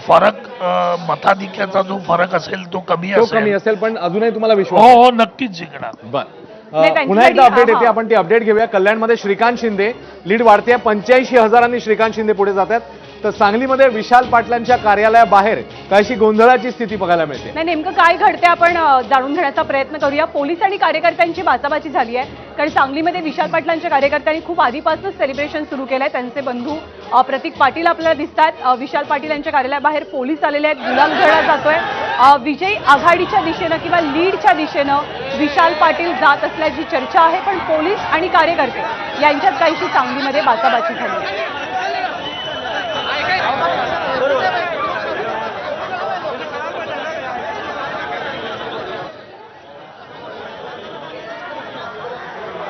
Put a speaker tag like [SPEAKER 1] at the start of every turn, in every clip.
[SPEAKER 1] फरक मताधिक्याचा जो फरक असेल तो कमी
[SPEAKER 2] असेल, पण अजूनही तुम्हाला विश्वास
[SPEAKER 1] हो
[SPEAKER 2] आहे?
[SPEAKER 1] हो नक्कीच जिंकणार.
[SPEAKER 2] पुन्हा एकदा अपडेट येते, आपण ती अपडेट घेऊया. कल्याणमध्ये श्रीकांत शिंदे लीड वाढते, 85,000 श्रीकांत शिंदे पुढे जातात. तर सांगलीमध्ये विशाल पाटलांच्या कार्यालयाबाहेर काहीशी गोंधळाची स्थिती बघायला मिळते.
[SPEAKER 3] नाही, नेमकं काय घडते आपण जाणून घेण्याचा प्रयत्न करूया. पोलीस आणि कार्यकर्त्यांची बाचाबाची झाली आहे, कारण सांगलीमध्ये विशाल पाटलांच्या कार्यकर्त्यांनी खूप आधीपासूनच सेलिब्रेशन सुरू केलंय. त्यांचे बंधू प्रतीक पाटील आपल्याला दिसतात. विशाल पाटील यांच्या कार्यालयाबाहेर पोलीस आलेले आहेत, गुलाल उधळला जातोय. विजयी आघाडीच्या दिशेनं किंवा लीडच्या दिशेनं विशाल पाटील जात असल्याची चर्चा आहे, पण पोलीस आणि कार्यकर्ते यांच्यात काहीशी सांगलीमध्ये बाचाबाची झाली.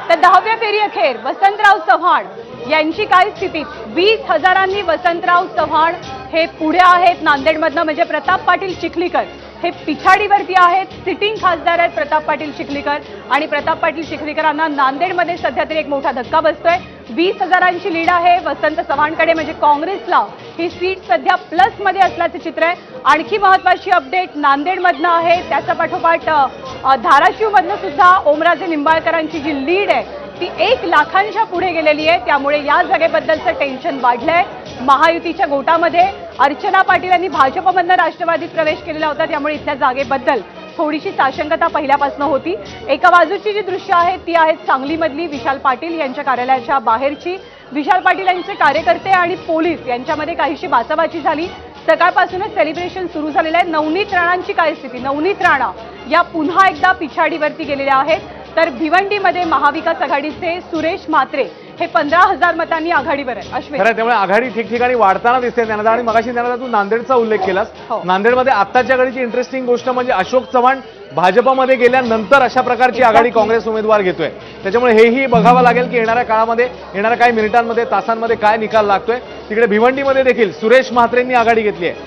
[SPEAKER 3] तर 10व्या फेरी अखेर वसंतराव चव्हाण यांची काय स्थिती? 20,000 वसंतराव चव्हाण हे पुढे आहेत नांदेडमधनं, म्हणजे प्रताप पाटील चिखलीकर हे पिछाडीवरती आहेत. सिटिंग खासदार आहेत प्रताप पाटील चिखलीकर, आणि प्रताप पाटील चिखलीकरांना नांदेडमध्ये सध्या तरी एक मोठा धक्का बसतोय. 20,000 लीड आहे वसंत चव्हाणकडे, म्हणजे काँग्रेसला ही सीट सध्या प्लसमध्ये असल्याचं चित्र आहे. आणखी महत्वाची अपडेट नांदेडमधनं आहे, त्याचा पाठोपाठ धाराशिवमधनं सुद्धा ओमराजे निंबाळकरांची जी लीड आहे ती 1 लाखांच्या पुढे गेलेली आहे. त्यामुळे या जागेबद्दलचं टेन्शन वाढलंय महायुतीच्या गोटामध्ये. अर्चना पाटील यांनी भाजपमधनं राष्ट्रवादीत प्रवेश केलेला होता, त्यामुळे इथल्या जागेबद्दल थोडीशी साशंकता पहिल्यापासून होती. एका बाजूची जी दृश्य आहेत ती आहेत सांगलीमधली विशाल पाटील यांच्या कार्यालयाच्या बाहेरची. विशाल पाटील यांचे कार्यकर्ते आणि पोलीस यांच्यामध्ये काहीशी बाचाबाची झाली. सकाळपासूनच सेलिब्रेशन सुरू झालेलं आहे. नवनीत राणांची काय स्थिती? नवनीत राणा या पुन्हा एकदा पिछाडीवरती गेलेल्या आहेत. तर भिवंडीमध्ये महाविकास आघाडीचे सुरेश म्हात्रे हे 15,000 मतांनी आघाडीवर आहे. अश्विन,
[SPEAKER 2] खरं त्यामुळे आघाडी ठिकठिकाणी वाढताना दिसते त्यांना. आणि मगाशी त्यांना तू नांदेडचा उल्लेख केलास.
[SPEAKER 3] हो.
[SPEAKER 2] नांदेडमध्ये आत्ताच्या घडीची इंटरेस्टिंग गोष्ट म्हणजे अशोक चव्हाण भाजपमध्ये गेल्यानंतर अशा प्रकारची आघाडी काँग्रेस उमेदवार घेतोय. त्याच्यामुळे हेही बघावं लागेल की येणाऱ्या काळामध्ये, येणाऱ्या काही मिनिटांमध्ये, तासांमध्ये काय निकाल लागतोय. तिकडे भिवंडीमध्ये देखील सुरेश म्हात्रेंनी आघाडी घेतली आहे.